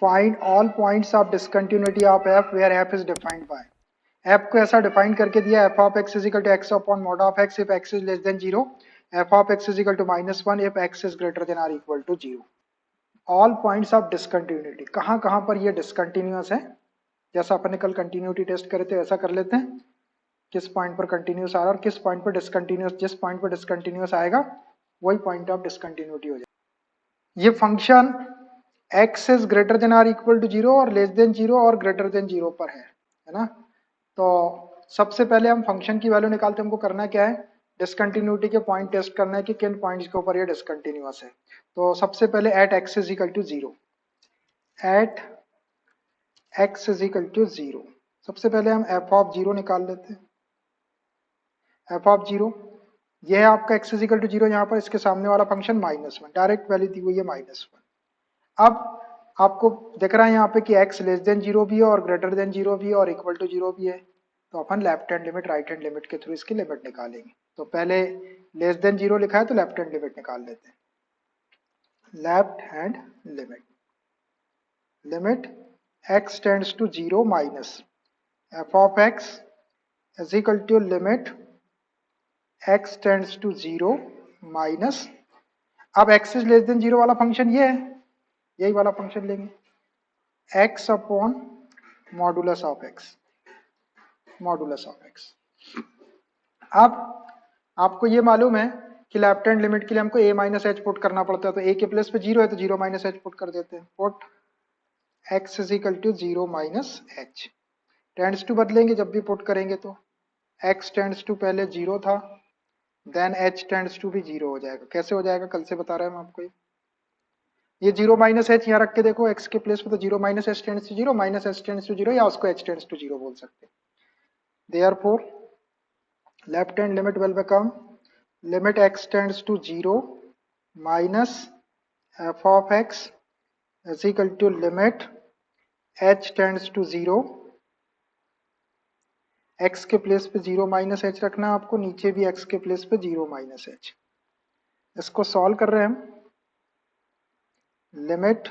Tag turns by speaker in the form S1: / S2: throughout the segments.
S1: Find all points of discontinuity of f where f is defined by. F को ऐसा define करके दिया, f of x is equal to x upon mod of x if x is less than zero, f of x is equal to -1 if x is greater than or equal to zero. All points of discontinuity, कहाँ कहाँ पर ये discontinuous है, जैसा अपन ने कल continuity test करे थे वैसा कर लेते हैं। किस पॉइंट पर कंटिन्यूस आ रहा है और किस पॉइंट पर डिसकंटिन्यूस, जिस पॉइंट पर डिसकंटिन्यूस आएगा वही पॉइंट ऑफ डिसकंटिन्यूटी हो जाएगा। ये function x is greater than or equal to zero और लेस देन जीरो और ग्रेटर देन जीरो पर है ना। तो सबसे पहले हम फंक्शन की वैल्यू निकालते हैं। हमको करना क्या है, डिसकंटिन्यूटी के पॉइंट टेस्ट करना है कि किन पॉइंट्स के ऊपर ये डिसकंटिन्यूअस है। तो सबसे पहले at x is equal to zero, at x is equal to zero, सबसे पहले हम f ऑफ जीरो निकाल लेते हैं। f ऑफ जीरो ये है आपका x is equal to zero, यहाँ पर इसके सामने वाला फंक्शन -1, डायरेक्ट वैल्यू दी हुई है -1। अब आपको दिख रहा है यहाँ पे कि x लेस देन जीरो भी है और ग्रेटर देन जीरो भी है और इक्वल टू जीरो भी है। तो अपन left hand limit right hand limit के थ्रू इसकी लिमिट निकालेंगे। तो पहले लेस देन जीरो लिखा है तो लेफ्ट हैंड लिमिट निकाल लेते हैं। Left hand limit, limit x tends to zero minus f of x is equal to limit x tends to zero minus, अब x is less than zero वाला function ये है, यही वाला फंक्शन लेंगे, x upon modulus of x, modulus of x। अब आपको ये मालूम है कि लेफ्ट हैंड लिमिट के लिए हमको a माइनस एच पुट करना पड़ता है, तो a के प्लेस पे जीरो है तो जीरो माइनस एच पुट कर देते हैं। Put x is equal to zero minus H, tends to बदलेंगे जब भी पुट करेंगे तो x टेंड्स टू पहले जीरो था, देन h टेंड्स टू भी जीरो हो जाएगा। कैसे हो जाएगा, कल से बता रहा है मैं आपको। ये जीरो माइनस एच यहाँ रख के देखो x के प्लेस पे, तो zero minus H tends to zero, minus H tends to zero, या उसको h टेंड्स टू जीरो बोल सकते हैं। Therefore, left hand limit will become limit x tends to 0 minus f of x is equal to limit h tends to 0, x के place पे 0 minus H रखना है आपको, नीचे भी x के प्लेस पे 0 माइनस एच। इसको सॉल्व कर रहे हैं हम, लिमिट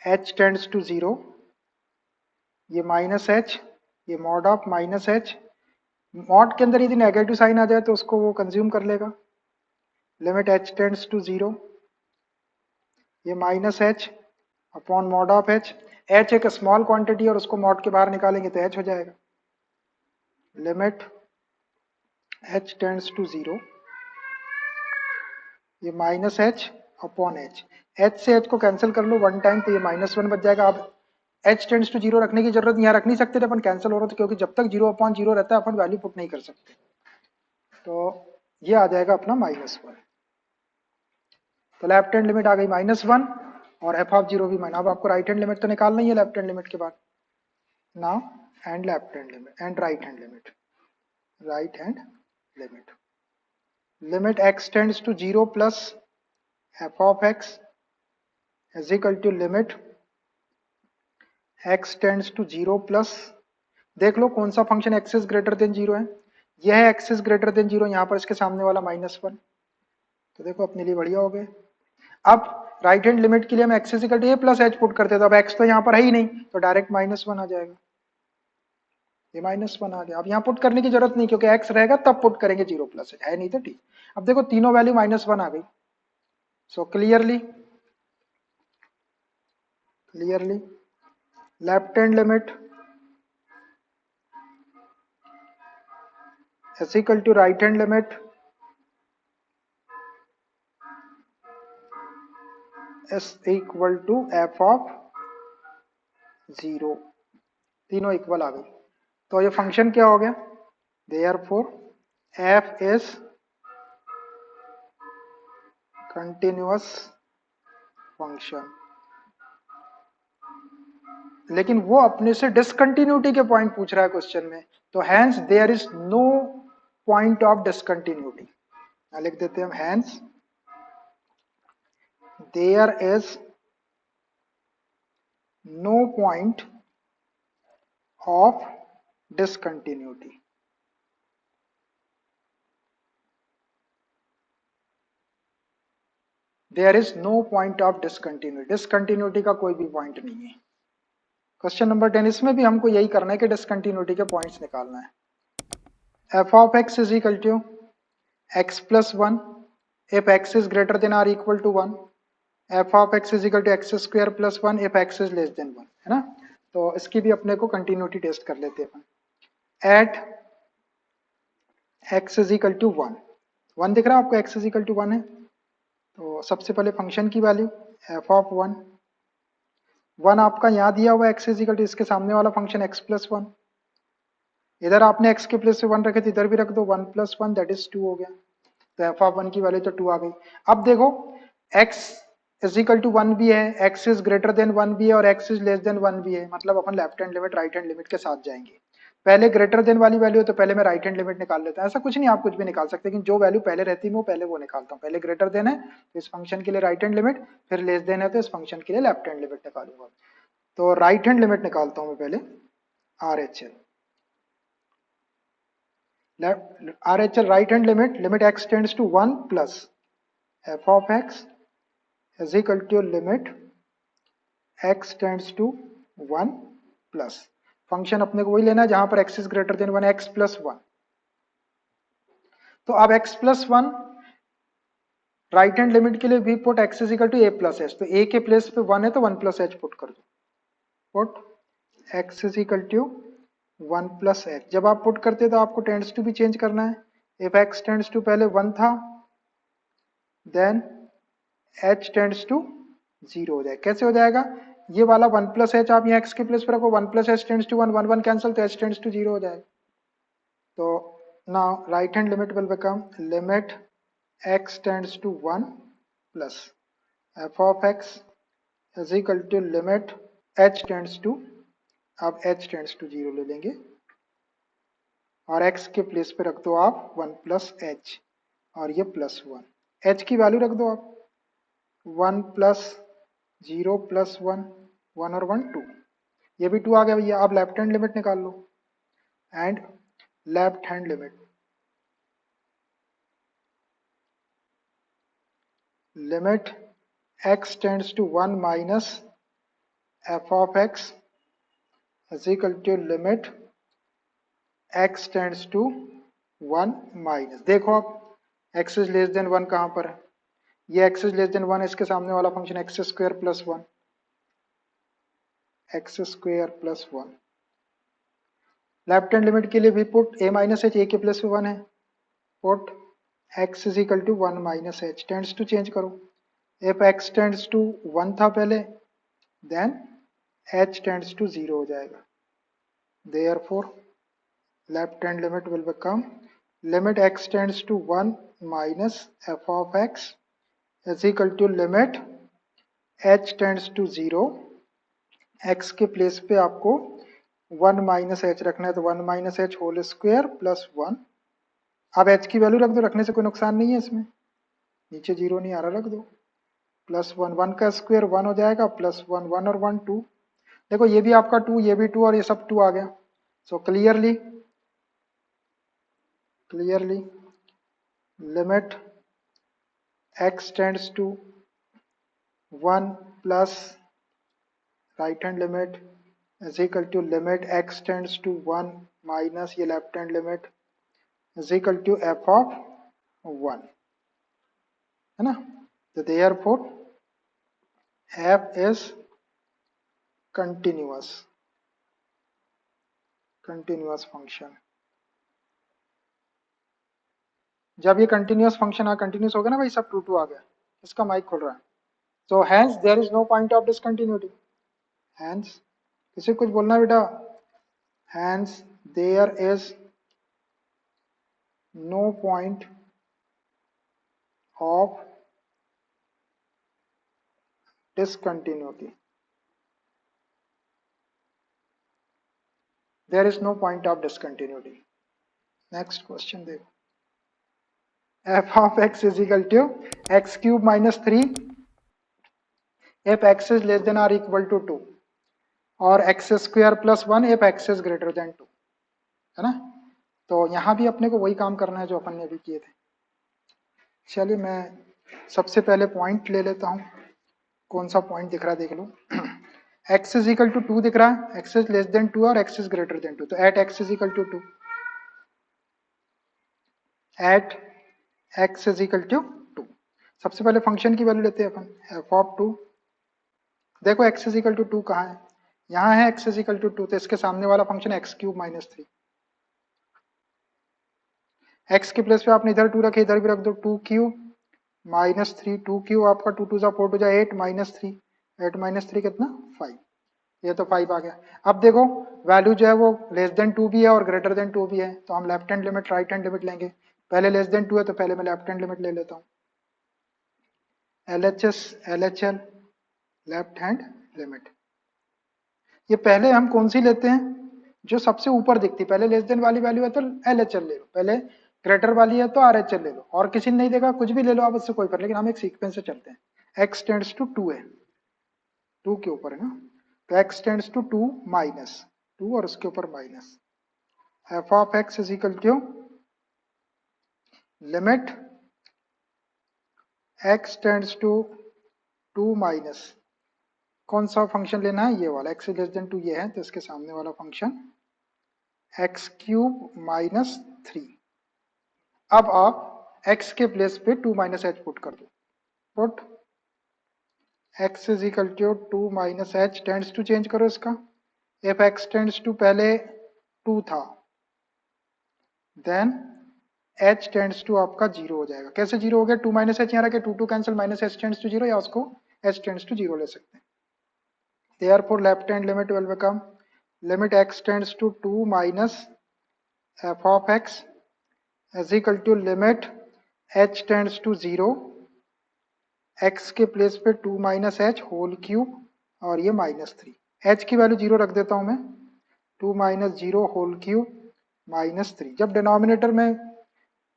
S1: h टेंड्स टू 0, ये माइनस एच, ये mod of minus H, mod के अंदर यदि नेगेटिव साइन आ जाए तो उसको वो कंज्यूम कर लेगा। लिमिट h टेंड्स टू 0, ये minus H upon mod of H, H एक स्मॉल क्वांटिटी और उसको मॉड के बाहर निकालेंगे तो एच हो जाएगा। लिमिट h टेंड्स टू 0, ये minus H upon H, H से एच को कैंसिल कर लो वन टाइम तो ये -1 बच जाएगा। अब h टेंड्स टू 0 रखने की जरूरत यहाँ रख नहीं सकते थे अपन, कैंसिल हो रहा था, क्योंकि जब तक 0 अपॉन 0 रहता है अपन वैल्यू पुट नहीं कर सकते। तो ये आ जाएगा अपना -1। तो लेफ्ट हैंड लिमिट आ गई -1 और f ऑफ 0 भी माइनस। अब आपको राइट हैंड लिमिट तो निकालना ही है लेफ्ट हैंड लिमिट के बाद। Now and left hand limit and right hand limit, right hand limit, limit x tends to 0 plus f of x is equal to limit x tends to 0 plus, देख लो कौन सा function x is greater than 0 है, यह है x is greater than 0, यहाँ पर इसके सामने वाला -1, तो देखो अपने लिए बढ़िया हो गए। अब राइट हैंड लिमिट के लिए हम x is equal to a plus h put करते थे, अब x तो यहाँ पर है ही नहीं तो डायरेक्ट -1 आ जाएगा, ये -1 आ गया। अब यहाँ पुट करने की जरूरत नहीं क्योंकि x रहेगा तब पुट करेंगे 0 प्लस एच, है नहीं तो ठीक। अब देखो तीनों वैल्यू -1 आ गई। So clearly left hand limit is equal to right hand limit is equal to f of 0, तीनों इक्वल आ गई। तो ये फंक्शन क्या हो गया, therefore f is continuous function। लेकिन वो अपने से डिसकंटिन्यूटी के पॉइंट पूछ रहा है क्वेश्चन में, तो hence there is no point of discontinuity. लिख देते हैं हम, hence there is no point of discontinuity. There is no point of discontinuity, discontinuity का कोई भी पॉइंट नहीं है। क्वेश्चन नंबर 10, इसमें भी हमको यही करना है कि डिसकंटिन्यूटी के पॉइंट्स निकालना है। F of x is equal to x plus one if x is greater than or equal to one, f of x is equal to x square plus one if x is less than one, है ना। तो इसकी भी अपने को continuity test कर लेते हैं अपन। At X is equal to one, one दिख रहा है आपको, X is equal to one है, तो सबसे पहले फंक्शन की value F of one, one आपका यहाँ दिया हुआ एक्स इज इक्वल टू इसके सामने वाला फंक्शन एक्स प्लस वन, इधर आपने एक्स के प्लेस पे वन रखे थे, इधर भी रख दो, one plus one that is two हो गया, तो एफ ऑफ वन की वैल्यू तो टू आ गई। अब देखो X is equal to one भी है, X is greater than one भी है और X is less than one भी है, मतलब अपन left hand limit right hand limit के साथ जाएंगे। पहले ग्रेटर देन वाली वैल्यू तो पहले मैं राइट हैंड लिमिट निकाल लेता हूं, ऐसा कुछ नहीं, आप कुछ भी निकाल सकते, लेकिन जो वैल्यू पहले रहती है मैं पहले वो निकालता हूँ। पहले ग्रेटर देन है तो इस फंक्शन के लिए राइट हैंड लिमिट, फिर लेस देन है तो इस फंक्शन के लिए लेफ्ट हैंड लिमिट निकालूंगा। तो राइट हैंड लिमिट निकालता हूं मैं पहले, R H L, R H L right hand limit, limit x tends to one plus f of x is equal to limit x tends to one plus, function अपने को वही लेना है जहां पर x is greater than one, x plus one. तो अब x plus one right hand limit के लिए भी put x is equal to a plus H, तो a के प्लेस पे वन है तो वन प्लस एच पुट कर दो, put x is equal to one plus h. जब आप पुट करते तो आपको टेंड्स टू भी चेंज करना है, इफ x टेंड्स टू पहले वन था then h tends to zero हो जाएगा। कैसे हो जाएगा, ये वाला वन प्लस एच आप यहाँ एक्स के प्लेस पर रखो, one plus h tends to one, one one cancel तो एच टेंड्स टू जीरो हो जाएगा। तो now right hand limit will become limit x tends to one plus f of x is equal to limit h tends to, अब h tends to zero ले लेंगे और x के place पे रख दो आप वन प्लस एच और ये प्लस वन, एच की वैल्यू रख दो आप one plus zero plus one, one और वन टू, ये भी टू आ गया भैया। अब लेफ्ट हैंड लिमिट निकाल लो, and left hand limit limit x tends to one minus F of x is equal to limit x tends to one minus, देखो आप x is less than one कहां पर है, ये x is less than one, इसके सामने वाला function X square plus one, X square plus one. Left hand limit के लिए भी put a minus H, A के प्लस पे वन है, put x is equal to one minus H, tends to change करो, if x tends to one था पहले then h tends to zero हो जाएगा, therefore left hand limit will become limit x tends to one minus F of x is equal to limit h tends to zero, x के place पे आपको one minus H रखना है, तो one minus H whole square plus one. अब h की value रख दो, रखने से कोई नुकसान नहीं है इसमें, नीचे जीरो नहीं आ रहा, रख दो, प्लस वन, वन का स्क्वायर वन हो जाएगा प्लस वन, वन और वन टू, देखो ये भी आपका टू, ये भी टू और ये सब टू आ गया। So clearly limit x tends to one plus right hand limit is equal to limit x tends to one minus ये left hand limit is equal to F of one, है ना। तो therefore f is continuous function. जब ये continuous function continuous हो गया ना भाई, सब टू टू आ गया, इसका माइक खुल रहा है, so hence there is no point of discontinuity, hence किसी कुछ बोलना है बेटा, hence there is no point of discontinuity, there is no point of discontinuity। next question देखो, f of x is equal to x cube minus 3 if x is less than or equal to 2 और x square plus 1 if x is greater than 2, है ना। तो यहाँ भी अपने को वही काम करना है जो अपन ने अभी किए थे। चलिए मैं सबसे पहले पॉइंट ले लेता हूँ, कौन सा पॉइंट दिख रहा है देख लो। x इज इक्वल टू 2 दिख रहा है, x इज लेस देन 2 और x इज ग्रेटर देन 2, तो at x is equal to 2, at x is equal to 2। सबसे पहले फंक्शन की वैल्यू लेते हैं अपन, एफ ऑफ 2। देखो x इज इक्वल टू 2 कहाँ है, यहाँ है x इज इक्वल टू 2, तो इसके सामने वाला function x cube minus 3। x के प्लेस पे आपने इधर 2 रखे, इधर भी रख दो, 2 क्यूब माइनस 3, 2 क्यूब आपका 2 2 जा 4 2 जा 8 माइनस 3, 8 माइनस 3 कितना 5, ये तो 5 आ गया। अब देखो वैल्यू जो है वो लेस देन 2 भी है और ग्रेटर देन 2 भी है, तो हम left hand limit right hand limit लेंगे। पहले लेस देन 2 है तो पहले मैं लेफ्ट हैंड लिमिट ले लेता हूँ, LHS LHL left hand limit. ये पहले हम कौन सी लेते हैं, जो सबसे ऊपर दिखती, पहले लेस देन वाली वैल्यू है तो LHL ले लो, पहले ग्रेटर वाली है तो RHL ले लो, और किसी ने नहीं देखा कुछ भी ले लो आप, उससे कोई फर्क, लेकिन हम एक सीक्वेंस से चलते हैं। x टेंड्स टू 2 है, 2 के ऊपर है ना, तो x टेंड्स टू 2 माइनस 2 और उसके ऊपर minus, F of x is equal to limit x tends to 2 minus, कौन सा फंक्शन लेना है, ये वाला x लेस देन 2 ये है, तो इसके सामने वाला फंक्शन एक्स क्यूब माइनस 3। अब आप x के प्लेस पे 2 माइनस एच पुट कर दो, put x is equal to 2 minus H, tends to change करो इसका, इफ x टेंड्स टू पहले 2 था, देन h टेंड्स टू आपका 0 हो जाएगा। कैसे 0 हो गया, 2 माइनस एच यहाँ रखे, 2 2 cancel, minus h tends to 0, या उसको h टेंड्स टू 0 ले सकते हैं। Therefore left hand limit will become limit x tends to 2 minus f of x is equal to limit h tends to 0, x के place पे 2 minus H whole cube और ये minus 3, h की value 0 रख देता हूं मैं, 2 माइनस 0 होल क्यूब माइनस 3। जब डिनोमिनेटर में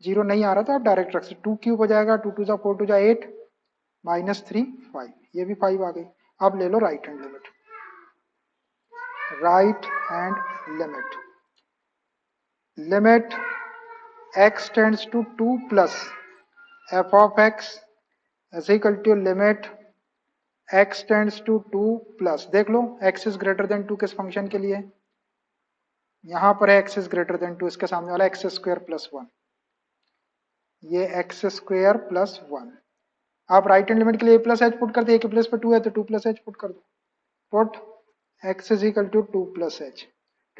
S1: 0 नहीं आ रहा तो आप डायरेक्ट रख सकते, 2 क्यूब हो जाएगा, 2 2 जा 4 2 जा 8 माइनस 3 5, ये भी 5 आ गई। अब ले लो right hand limit, right hand limit x tends to 2 plus f of x is equal to limit x tends to 2 plus, देख लो x is greater than 2 किस फंक्शन के लिए, यहां पर है x is greater than 2, इसके सामने वाला x स्क्वायर प्लस 1, ये x स्क्वायर प्लस 1। आप राइट हैंड लिमिट के लिए a प्लस एच पुट करते, a के प्लेस पे 2 है तो 2 प्लस एच पुट कर दो, put x is equal to 2 plus h,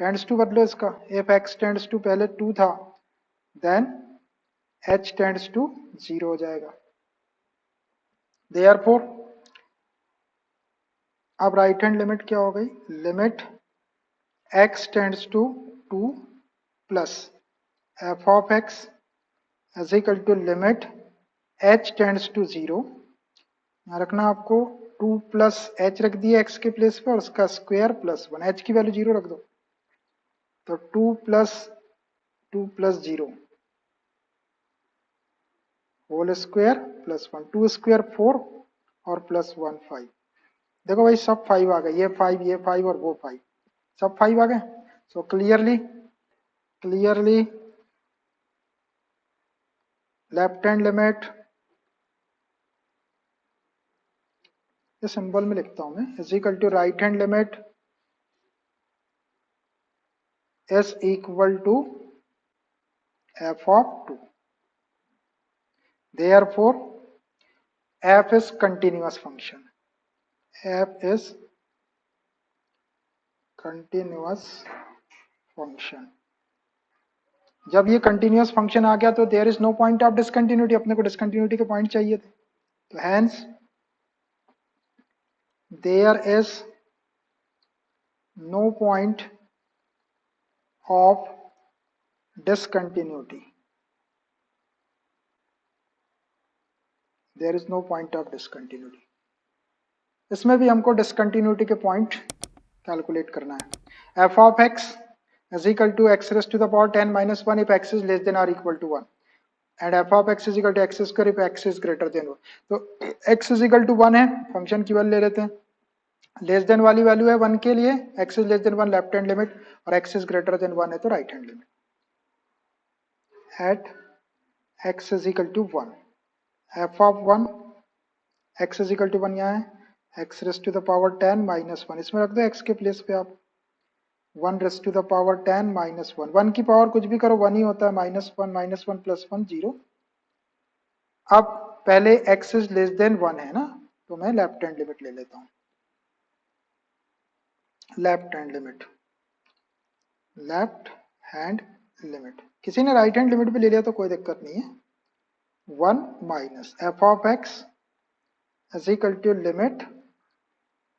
S1: tends to बदलो इसका, इफ x टेंड्स टू पहले 2 था, देन h टेंड्स टू 0 हो जाएगा। देयरफॉर अब राइट हैंड लिमिट क्या हो गई, limit x tends to 2 plus f of x is equal to limit h tends to 0, यहाँ रखना आपको 2 प्लस एच रख दिया x के प्लेस पे और उसका स्क्वायर प्लस 1, h की वैल्यू 0 रख दो, तो 2 plus 0 whole square plus 1, 2 square 4 और प्लस 1 5। देखो भाई सब 5 आ गए, ये 5 ये 5 और वो 5, सब 5 आ गए। So clearly left hand limit, ये सिंबल में लिखता हूं मैं, is equal to right hand limit is equal to f of 2, therefore f is continuous function, f is continuous function। जब ये कंटिन्यूअस फंक्शन आ गया तो there is no point of discontinuity, अपने को डिसकंटिन्यूटी के पॉइंट चाहिए थे, तो hence there is no point of discontinuity, there is no point of discontinuity. इसमें भी हमको डिसकंटिन्यूटी के पॉइंट कैलकुलेट करना है। f of x is equal to x raised to the power 10 minus 1 if x is less than or equal to 1, and f of x is equal to x square if x is greater than 1। तो x is equal to 1 है, function की value ले लेते हैं, less than वाली value है 1 के लिए, x is less than 1 left hand limit, और x is greater than 1 है तो right hand limit. At x is equal to 1, f of 1 x is equal to 1 यहाँ है, x raise to the power 10 minus 1, इसमें रख दो x के place पे आप 1 raise to the power 10 minus 1, 1 की पावर कुछ भी करो 1 ही होता है, माइनस वन प्लस 1 0। अब पहले एक्स इज लेस देन 1 है ना, तो मैं लेफ्ट हैंड लिमिट ले लेता हूँ, left hand limit, left hand limit, किसी ने राइट हैंड लिमिट भी ले लिया तो कोई दिक्कत नहीं है। 1 minus F of x is equal to limit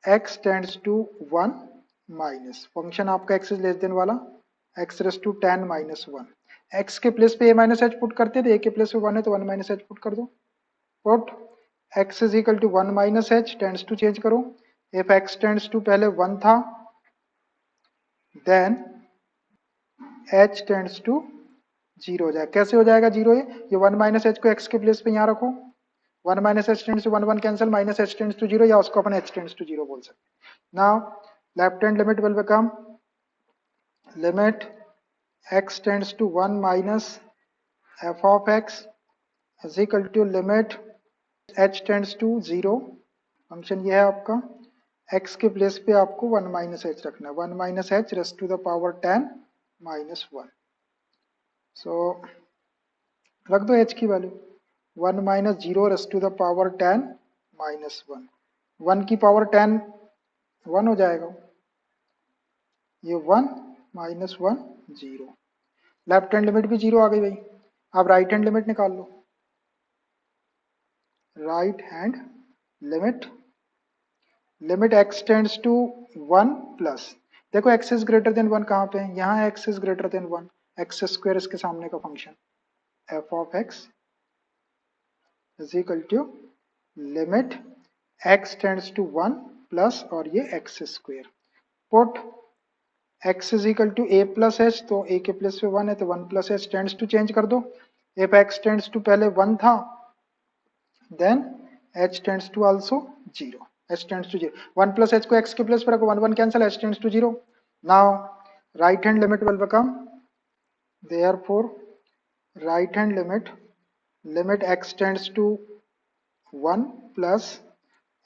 S1: x tends to 1 minus function आपका x इज लेस देन वाला x raise to 10 minus 1, x के प्लेस पे a माइनस एच पुट करते थे, a के प्लेस पे 1 है तो 1 माइनस एच पुट कर दो, put x is equal to 1 minus H tends to change करो, इफ x टेंड्स टू पहले 1 था देन h टेंड्स टू 0 हो जाएगा। कैसे हो जाएगा 0? ये 1 माइनस एच को x के प्लेस पे यहाँ रखो, 1 minus H tends to 1 1 cancel, minus H tends to 0, या उसको अपन h टेंड्स टू 0 बोल सकते। Now left hand limit will become limit x tends to 1 minus f of x is equal to limit h tends to 0, function ये है आपका, x के place पे आपको 1 माइनस एच रखना है, 1 minus h raise to the power 10 minus 1, so रख दो h की value 1 minus 0 raise to the power 10 minus 1, 1 की पावर 10 1 हो जाएगा, ये 1 माइनस 1 0, लेफ्ट हैंड लिमिट भी 0 आ गई भाई। अब राइट हैंड लिमिट निकाल लो, right hand limit, limit x tends to 1 plus, देखो x इज ग्रेटर देन 1 कहाँ पे है, यहाँ है x is greater than 1, X square इसके सामने का function, f of x is equal to limit x tends to 1 plus और ये x square, put x is equal to a plus H, तो a के प्लस पे 1 है तो 1 plus h tends to change कर दो, इफ x टेंड्स टू पहले 1 था then h tends to also 0, h tends to 0, 1 plus h को x के प्लेस पर रखो, 1 1 cancel, h tends to 0, now right hand limit will become therefore right hand limit, limit x tends to 1 plus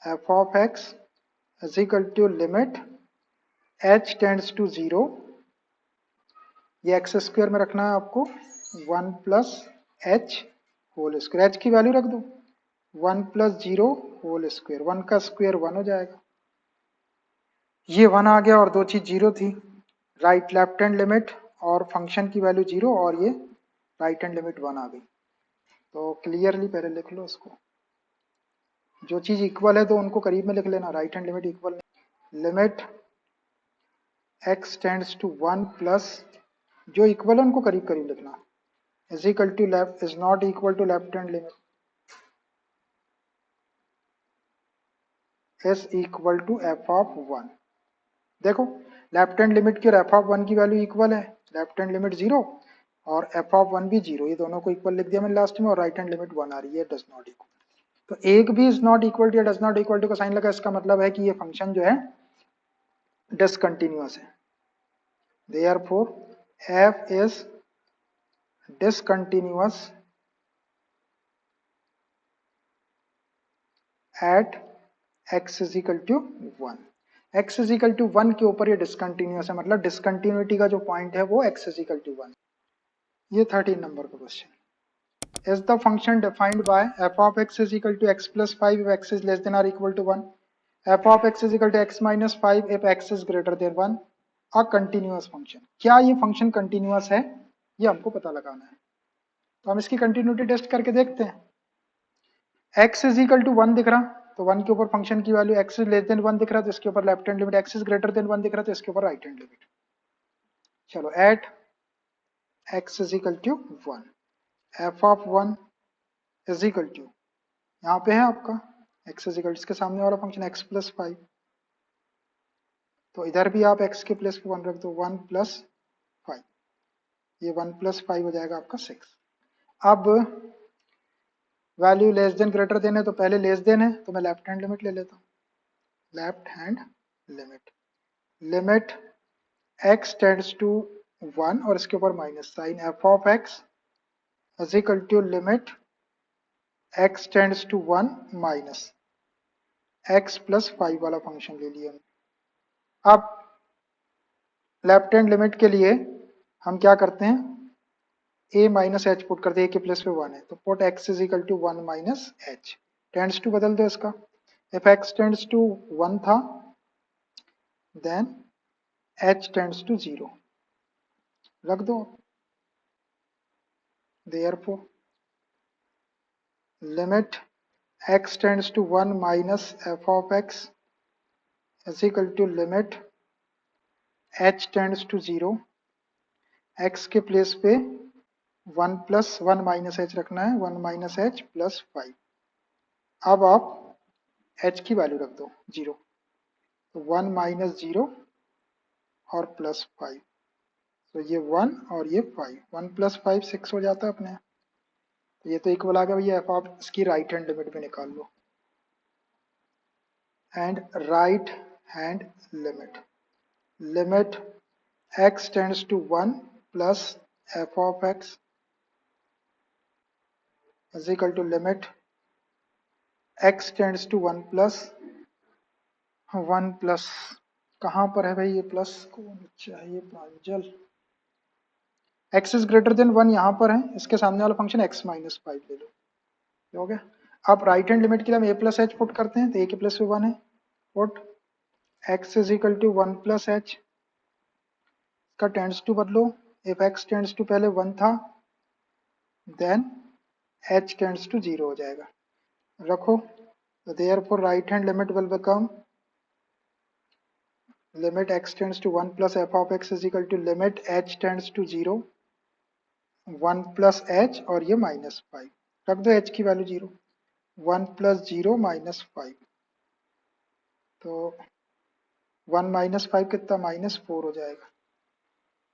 S1: f of x is equal to limit h tends to 0, ये x square में रखना है आपको 1 plus h whole square, h की value रख दो 1 plus 0 whole square, 1 का square 1 हो जाएगा, ये 1 आ गया और दो चीज 0 थी, राइट लेफ्ट हैंड लिमिट और फंक्शन की वैल्यू 0 और ये राइट हैंड लिमिट 1 आ गई, तो क्लियरली पहले लिख लो इसको, जो चीज इक्वल है तो उनको करीब में लिख लेना, right hand limit equal, limit x tends to 1 plus, जो इक्वल है उनको करीब करीब लिखना, is equal to left is not equal to left hand limit is equal to f of 1, देखो लेफ्ट हैंड लिमिट की और f ऑफ 1 की वैल्यू इक्वल है, लेफ्ट हैंड लिमिट 0 और f ऑफ 1 भी 0, ये दोनों को इक्वल लिख दिया मैंने लास्ट में, और राइट हैंड लिमिट 1 आ रही है, डज नॉट इक्वल, तो एक भी इज नॉट इक्वल टू या डज नॉट इक्वल टू का साइन लगा, इसका मतलब है कि ये फंक्शन जो है डिसकंटिन्यूअस है, therefore f is discontinuous at x is equal to 1, x is equal to 1 के ऊपर ये डिसकंटिन्यूअस है, मतलब डिसकंटिन्यूटी का जो पॉइंट है वो x is equal to 1, ये 13 नंबर का question, is the function defined by f of x is equal to x plus 5 if x is less than or equal to 1, f of x is equal to x minus 5 if x is greater than 1, a continuous function, क्या ये function continuous है, ये हमको पता लगाना है, तो हम इसकी कंटिन्यूटी टेस्ट करके देखते हैं, x इज इक्वल टू 1 दिख रहा तो 1 के ऊपर फंक्शन की value, x is less than 1 दिख रहा तो इसके ऊपर left hand limit, x is greater than 1 दिख रहा तो इसके ऊपर राइट हैंड लिमिट, चलो at x is equal to 1, f of 1 is equal to, यहाँ पे है आपका x इज इक्वल, इसके सामने वाला फंक्शन x प्लस 5, तो इधर भी आप x के प्लेस पे 1 रख दो, 1 प्लस 5, ये 1 प्लस 5 हो जाएगा आपका 6, अब value less than greater than है तो पहले लेस देन है तो मैं लेफ्ट हैंड लिमिट ले लेता हूँ, left hand limit, limit x tends to 1 और इसके ऊपर minus sign, f of x is equal to limit x tends to 1 minus x plus 5 वाला फंक्शन ले लिया। अब लेफ्ट हैंड लिमिट के लिए हम क्या करते हैं, a माइनस एच पुट करते हैं, a के प्लेस पे 1 है तो put x is equal to 1 minus H, tends to बदल दो इसका, इफ x टेंड्स टू 1 था देन h टेंड्स टू 0 रख दो। Therefore limit x tends to 1 minus f of x is equal to limit h tends to 0, x के place पे 1 plus 1 minus H रखना है, 1 माइनस एच प्लस 5। अब आप h की वैल्यू रख दो 0, तो 1 माइनस 0 और प्लस 5, तो ये 1 और ये 5, 1 प्लस 5 6 हो जाता है अपने, तो ये तो इक्वल आ गया भैया। एफ आप इसकी राइट हैंड लिमिट में निकाल लो, and right hand limit, limit x tends to 1 plus f of x is equal to limit x tends to 1 plus 1 plus, कहाँ पर है भाई ये प्लस, कौन चाहिए Pranjal, x is greater than 1 यहाँ पर है, इसके सामने वाला फंक्शन x माइनस 5 ले लो, हो गया। अब राइट हैंड लिमिट के लिए हम a प्लस एच पुट करते हैं, तो a के प्लस पे 1 है, put x is equal to 1 plus h, का टेंड्स टू बदलो, इफ x टेंड्स टू पहले 1 था देन h टेंड्स टू 0 हो जाएगा, रखो, तो therefore right hand limit will become limit x tends to 1 plus f of x is equal to limit h tends to 0 1 plus h और ये minus 5, रख दो h की वैल्यू 0, 1 प्लस 0 माइनस 5, तो 1 माइनस 5 कितना, माइनस 4 हो जाएगा।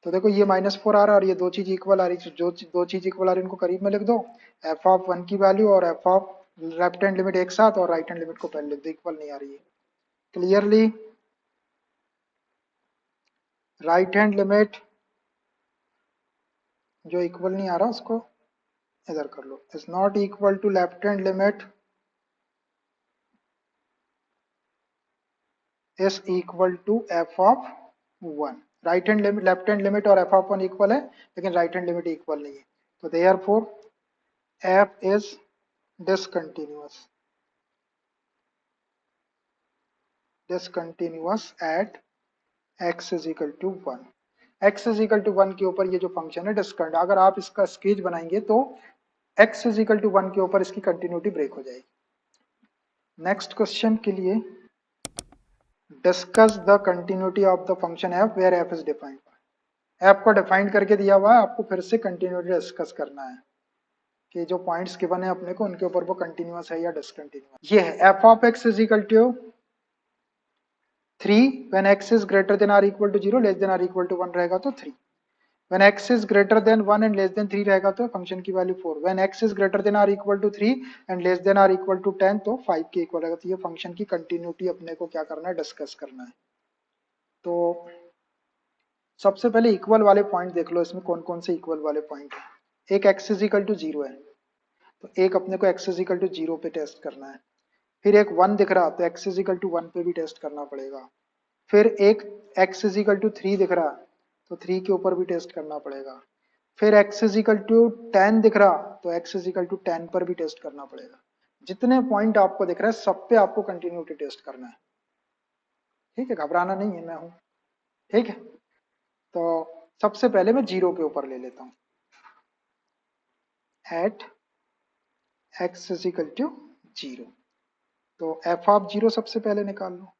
S1: तो देखो ये माइनस 4 आ रहा है और ये दो चीज इक्वल आ रही है, जो दो चीज इक्वल आ रही है उनको करीब में लिख दो, एफ ऑफ 1 की वैल्यू और F of left hand limit एक साथ और राइट हैंड लिमिट को पहले लिख दो, इक्वल नहीं आ रही है। क्लियरली राइट हैंड लिमिट जो इक्वल नहीं आ रहा उसको इधर कर लो, is not equal to left hand limit is equal to F of 1, right hand limit, left hand limit और एफ ऑफ 1 इक्वल है लेकिन राइट हैंड लिमिट इक्वल नहीं है, तो therefore F is discontinuous, discontinuous at x is equal to 1, x is equal to 1 के ऊपर ये जो फंक्शन है डिस्कंट, अगर आप इसका स्केच बनाएंगे तो x is equal to 1 के ऊपर इसकी कंटिन्यूटी ब्रेक हो जाएगी। नेक्स्ट क्वेश्चन के लिए discuss the continuity of the function f where f is defined, f को डिफाइन करके दिया हुआ है, आपको फिर से कंटिन्यूटी डिस्कस करना है कि जो पॉइंट्स गिवन है अपने को उनके ऊपर वो कंटिन्यूअस है या डिसकंटिन्यूअस। ये है f of x is equal to 3 when x is greater than or equal to 0, less than or equal to 1 रहेगा तो 3, when x is greater than 1 and less than 3 रहेगा तो फंक्शन की value 4, when x is greater than or equal to 3 and less than or equal to 10 तो 5 के equal रहेगा। तो ये फंक्शन की कंटिन्यूटी अपने को क्या करना है, डिस्कस करना है। तो सबसे पहले इक्वल वाले पॉइंट देख लो, इसमें कौन कौन से इक्वल वाले पॉइंट है। एक एक्स इज इक्वल टू 0 है तो एक अपने को x इज इक्वल टू 0 पे टेस्ट करना है, फिर एक 1 दिख रहा तो x इज इक्वल टू 1 पे भी टेस्ट करना पड़ेगा, फिर एक x इज इक्वल टू 3 दिख रहा तो 3 के ऊपर भी टेस्ट करना पड़ेगा, फिर x इज इक्वल टू 10 दिख रहा तो x इज इक्वल टू 10 पर भी टेस्ट करना पड़ेगा। जितने पॉइंट आपको दिख रहा है सब पे आपको कंटिन्यूटी टेस्ट करना है, ठीक है, घबराना नहीं है, मैं हूं, ठीक है। तो सबसे पहले मैं 0 के ऊपर ले लेता हूं, at x is equal to 0, तो f ऑफ 0 सबसे पहले निकाल लो,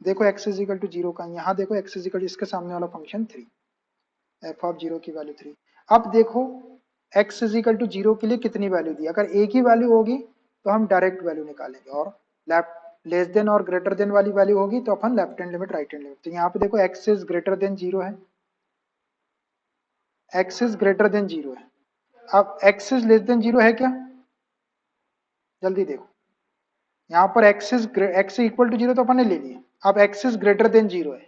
S1: देखो x इज इक्वल टू 0 का, यहाँ देखो x इज इक्वल टू इसके सामने वाला फंक्शन 3, f ऑफ 0 की वैल्यू 3। अब देखो x इज इक्वल टू 0 के लिए कितनी वैल्यू दी, अगर एक ही वैल्यू होगी तो हम डायरेक्ट वैल्यू निकालेंगे, और लेफ्ट लेस देन और ग्रेटर देन वाली वैल्यू होगी तो अपन left hand limit right hand limit. तो यहाँ पे देखो x इज ग्रेटर देन 0 है, x इज ग्रेटर देन 0 है, अब x इज लेस देन 0 है क्या, जल्दी देखो, यहाँ पर x इक्वल टू 0 तो अपन ने ले लिया, अब x इज ग्रेटर देन 0 है,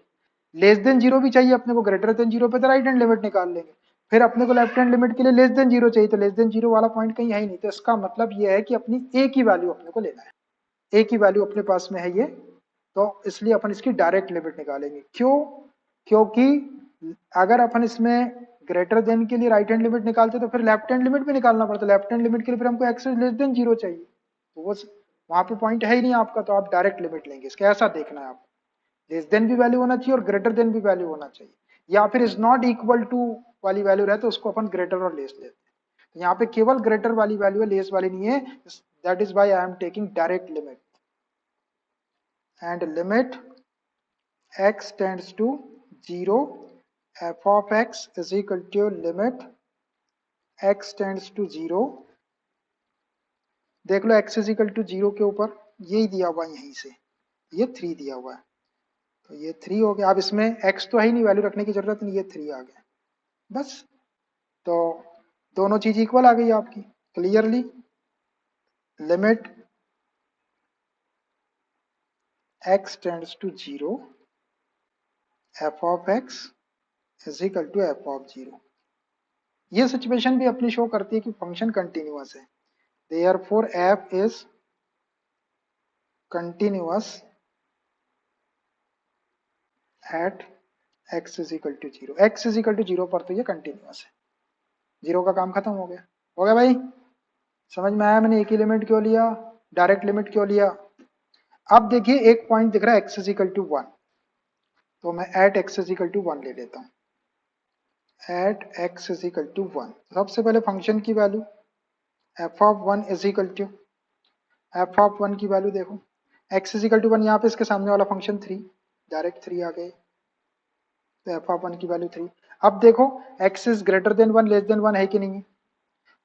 S1: लेस देन 0 भी चाहिए अपने को, ग्रेटर देन 0 पे तो राइट हैंड लिमिट निकाल लेंगे, फिर अपने को लेफ्ट हैंड लिमिट के लिए लेस देन जीरो चाहिए, तो लेस देन जीरो वाला पॉइंट कहीं है ही नहीं, तो इसका मतलब ये है कि अपनी ए की वैल्यू अपने को लेना है, ए की वैल्यू अपने पास में है ये, तो इसलिए अपन इसकी डायरेक्ट लिमिट निकालेंगे। क्यों? क्योंकि अगर अपन इसमें ग्रेटर देन के लिए राइट हैंड लिमिट निकालते तो फिर लेफ्ट हैंड लिमिट भी निकालना पड़ता, लेफ्ट हैंड लिमिट के लिए फिर हमको एक्स लेस देन जीरो चाहिए, तो वो वहां पे पॉइंट है ही नहीं आपका, तो आप डायरेक्ट लिमिट लेंगे इसका। ऐसा देखना है आप, लेस देन भी वैल्यू होना चाहिए और ग्रेटर देन भी वैल्यू होना चाहिए, या फिर इज नॉट इक्वल टू वाली वैल्यू रहे तो उसको अपन ग्रेटर और लेस लेते हैं। तो यहाँ पे केवल ग्रेटर वाली वैल्यू है, लेस वाली नहीं है, that is why I am taking direct limit, and limit x tends to 0 f of x is equal to limit x tends to 0, देख लो x is equal to 0 के ऊपर यही दिया हुआ है, यहीं से ये 3 दिया हुआ है, तो ये 3 हो गया। अब इसमें x तो है ही नहीं, वैल्यू रखने की जरूरत नहीं, ये 3 आ गया बस। तो दोनों चीज इक्वल आ गई आपकी clearly. Limit x tends to 0 f of x is equal to f of 0। ये सिचुएशन भी अपनी शो करती है कि फंक्शन कंटिन्यूअस है, therefore f is continuous at x is equal to 0, x is equal to 0 पर तो ये कंटिन्यूअस है, जीरो का काम खत्म हो गया। हो गया भाई, समझ में आया मैंने एक ही लिमिट क्यों लिया, डायरेक्ट लिमिट क्यों लिया। अब देखिए एक पॉइंट दिख रहा है x is equal to 1, तो मैं at x is equal to 1 ले लेता हूँ, eight x is equal to 1। सबसे पहले फंक्शन की value f of 1 is equal to f of 1 की वैल्यू देखो, x is equal to 1, यहाँ पे इसके सामने वाला फंक्शन 3, डायरेक्ट 3 आ गए, तो एफ ऑफ 1 की वैल्यू 3। अब देखो x is greater than 1 less than 1 है कि नहीं है,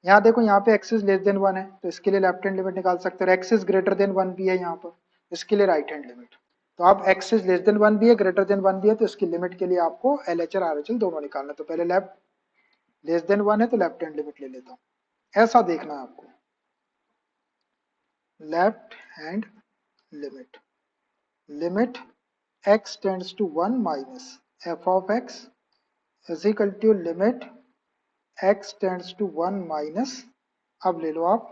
S1: यहाँ देखो यहाँ पे x इज लेस देन 1 है, तो इसके लिए लेफ्ट हैंड लिमिट निकाल सकते हो, x इज ग्रेटर देन 1 भी है यहाँ पर, इसके लिए राइट हैंड लिमिट। तो आप x इज लेस देन 1 भी है, ग्रेटर देन 1 भी है, तो इसकी लिमिट के लिए आपको LHR RHL दोनों निकालना। तो पहले लेफ्ट लेस देन 1 है तो लेफ्ट हैंड लिमिट ले लेता हूँ, ऐसा देखना है आपको, left hand limit, limit x tends to 1 minus f of x is equal to limit x tends to 1 minus, अब ले लो आप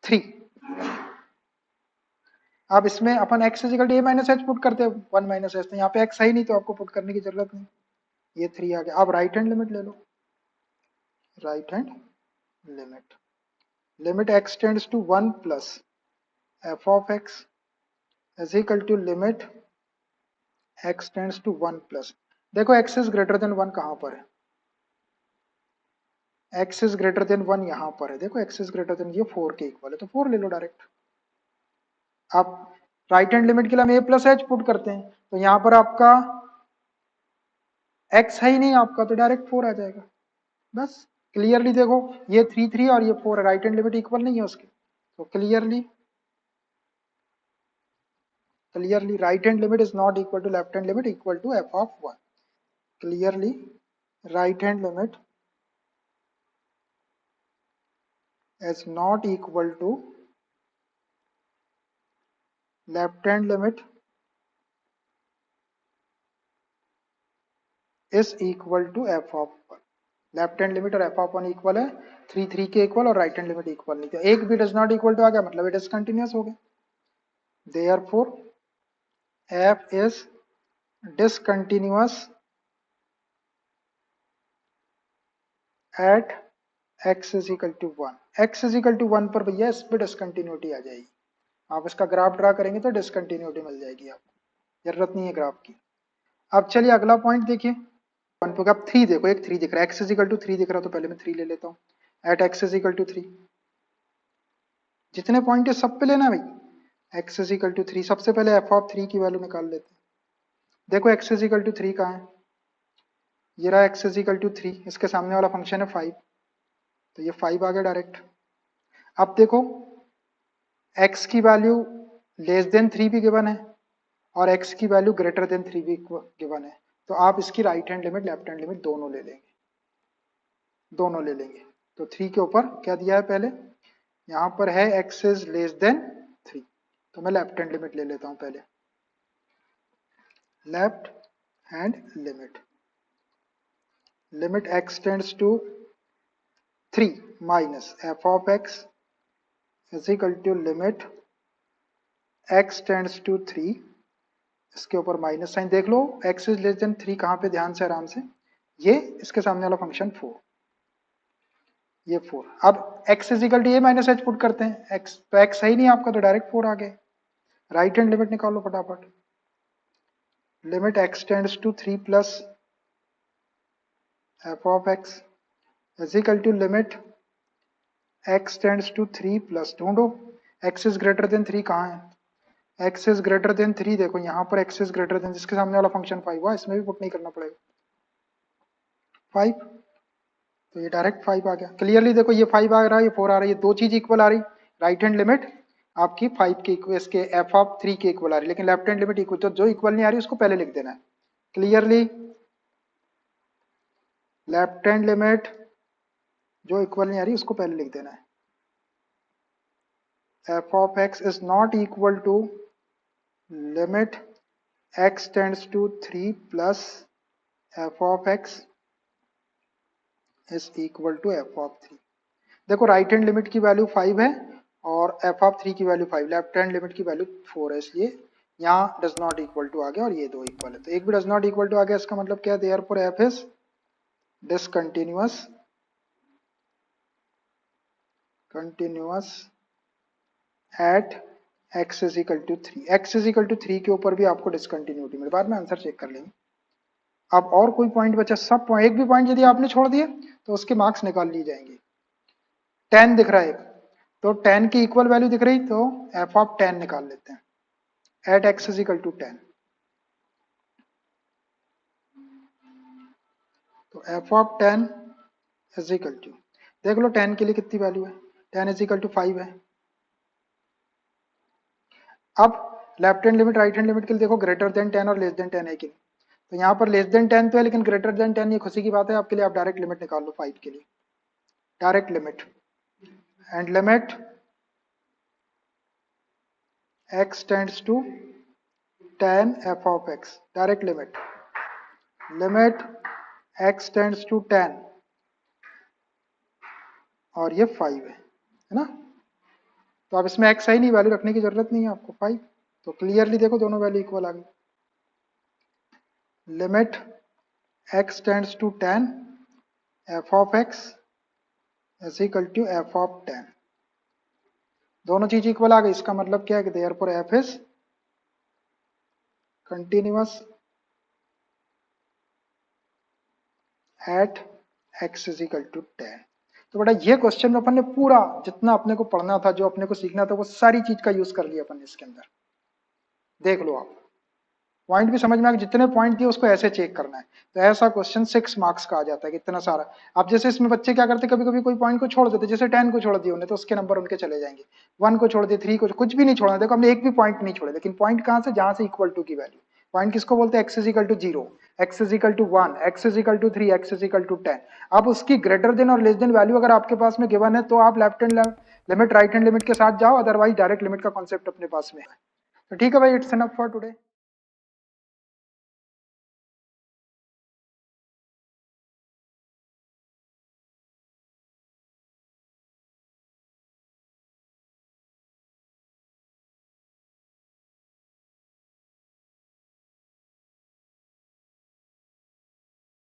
S1: 3। अब इसमें अपन x is equal to a minus h put करते हैं, 1 माइनस एच, तो यहाँ पे x है ही नहीं तो आपको पुट करने की जरूरत नहीं, ये 3 आ गया। अब राइट हैंड लिमिट ले लो, right hand limit, limit x tends to 1 plus f of x is equal to limit x tends to 1 plus, देखो x इज ग्रेटर देन 1 कहाँ पर है, x इज ग्रेटर देन 1 यहाँ पर है, देखो x इज ग्रेटर देन, ये 4 के इक्वल है, तो 4 ले लो डायरेक्ट। आप राइट हैंड लिमिट के लिए हम a प्लस एच पुट करते हैं, तो यहाँ पर आपका x है ही नहीं आपका, तो डायरेक्ट 4 आ जाएगा बस। क्लियरली देखो ये 3 3 और ये 4 है, राइट हैंड लिमिट इक्वल नहीं है उसके, तो clearly clearly right hand limit is not equal to left hand limit equal to f of 1, clearly right hand limit is not equal to left hand limit is equal to f of 1। Left hand limit और f of 1 equal है, 3 3 के equal और right hand limit equal नहीं, तो एक भी does not equal to आ गया मतलब इट इज कंटिन्यूअस हो गया, therefore f is discontinuous at x is equal to 1। x is equal to 1 पर भैया इस पे डिसकंटिन्यूटी आ जाएगी, आप इसका ग्राफ ड्रा करेंगे तो डिसकंटिन्यूटी मिल जाएगी आपको, जरूरत नहीं है ग्राफ की। अब चलिए अगला पॉइंट देखिए, 1 पे अब 3 देखो, एक 3 दिख रहा है, x इज इक्वल टू 3 दिख रहा है, तो पहले मैं 3 ले लेता हूँ, eight x is equal to 3, जितने पॉइंट है सब पे लेना है भाई, x इज इक्वल टू 3, सबसे पहले f ऑफ 3 की वैल्यू निकाल लेते हैं, देखो x इज इक्वल टू 3 कहाँ है, ये रहा x इज इक्वल टू 3, इसके सामने वाला फंक्शन है 5, तो ये 5 आ गया डायरेक्ट। अब देखो x की वैल्यू लेस देन 3 भी गिवन है और x की वैल्यू ग्रेटर देन 3 भी गिवन है, तो आप इसकी right hand limit left hand limit दोनों ले लेंगे, दोनों ले लेंगे। तो 3 के ऊपर क्या दिया है पहले, यहाँ पर है x इज लेस देन 3, तो मैं लेफ्ट हैंड लिमिट ले लेता हूँ पहले, left hand limit, limit x tends to 3 minus F of x is equal to limit x tends to 3, इसके ऊपर माइनस साइन देख लो, x इज लेस देन 3 कहाँ पे, ध्यान से आराम से, ये इसके सामने वाला फंक्शन 4, ये 4। अब x is equal to a minus h put करते हैं, x तो x सही नहीं आपका, तो डायरेक्ट 4 आ गए। राइट हैंड लिमिट निकालो फटाफट, limit x tends to 3 plus f of x is equal to limit x tends to 3 plus, ढूंढो x इज ग्रेटर देन 3 कहाँ है, x इज ग्रेटर देन 3, देखो यहाँ पर x इज ग्रेटर देन, जिसके सामने वाला फंक्शन 5 हुआ, इसमें भी पुट नहीं करना पड़ेगा 5, तो ये डायरेक्ट 5 आ गया। क्लियरली देखो ये 5 आ रहा है, ये 4 आ रहा है, ये दो चीज इक्वल आ रही, राइट हैंड लिमिट आपकी 5 के इक्वल, इसके एफ ऑफ 3 के इक्वल आ रही, लेकिन लेफ्ट हैंड लिमिट इक्वल, तो जो इक्वल नहीं आ रही उसको पहले लिख देना है। क्लियरली लेफ्ट हैंड लिमिट जो इक्वल नहीं आ रही उसको पहले लिख देना है, f of x is not equal to limit x tends to 3 plus f of x is equal to F of 3। देखो राइट हैंड लिमिट की वैल्यू 5 है और एफ ऑफ 3 की वैल्यू 5, लेफ्ट हैंड लिमिट की वैल्यू 4 है, इसलिए यहाँ does not equal to आ गया और ये दो इक्वल है, तो एक भी डज नॉट इक्वल टू आ गया, इसका मतलब क्या है, therefore F is discontinuous, continuous at x is equal to 3, x is equal to 3 के ऊपर भी आपको डिसकंटिन्यूटी मिले, बाद में आंसर चेक कर लेंगे। अब और कोई पॉइंट बचा, सब पॉइंट, एक भी पॉइंट यदि आपने छोड़ दिए तो उसके मार्क्स निकाल लिए जाएंगे। 10 दिख रहा है एक, तो 10 की इक्वल वैल्यू दिख रही, तो एफ ऑफ 10 निकाल लेते हैं at x is equal to 10, तो F of 10 is equal to, देख लो 10 के लिए कितनी वैल्यू है, 10 इज इक्वल टू 5 है। अब left hand limit right hand limit के लिए देखो, ग्रेटर देन 10 और लेस देन 10 है कि नहीं, तो यहाँ पर लेस देन 10 तो है, लेकिन ग्रेटर देन 10 ये खुशी की बात है आपके लिए, आप डायरेक्ट लिमिट निकाल लो 5 के लिए, direct limit, and limit x tends to 10 f of x, direct limit, limit x tends to 10 और ये 5 है ना, तो अब इसमें x है ही नहीं, वैल्यू रखने की जरूरत नहीं है आपको 5, तो क्लियरली देखो दोनों वैल्यू इक्वल आ गई, limit x tends to 10 f of x is equal to F of 10, दोनों चीज इक्वल आ गई, इसका मतलब क्या है कि therefore f is continuous at x is equal to 10। तो बेटा ये क्वेश्चन में अपन ने पूरा जितना अपने को पढ़ना था, जो अपने को सीखना था, वो सारी चीज का यूज कर लिया अपन ने इसके अंदर, देख लो आप पॉइंट भी समझ में आ गया, जितने पॉइंट दिए उसको ऐसे चेक करना है, तो ऐसा क्वेश्चन 6 मार्क्स का आ जाता है कि इतना सारा। अब जैसे इसमें बच्चे क्या करते, कभी कभी कोई पॉइंट को छोड़ देते, जैसे 10 को छोड़ दिया उन्हें, तो उसके नंबर उनके चले जाएंगे, 1 को छोड़ दिए, 3 को, कुछ भी नहीं छोड़ा, देखो हमने एक भी पॉइंट नहीं छोड़े, लेकिन पॉइंट कहाँ से, जहां से इक्वल टू की वैल्यू, पॉइंट किसको बोलते हैं, x is equal to 0, x is equal to 1, x is equal to 3, x is equal to 10। अब उसकी ग्रेटर देन और लेस देन वैल्यू अगर आपके पास में गिवन है, तो आप left hand limit right hand limit के साथ जाओ, अदरवाइज डायरेक्ट लिमिट का कॉन्सेप्ट अपने पास में है। तो ठीक है भाई, इट्स एनफ फॉर टुडे।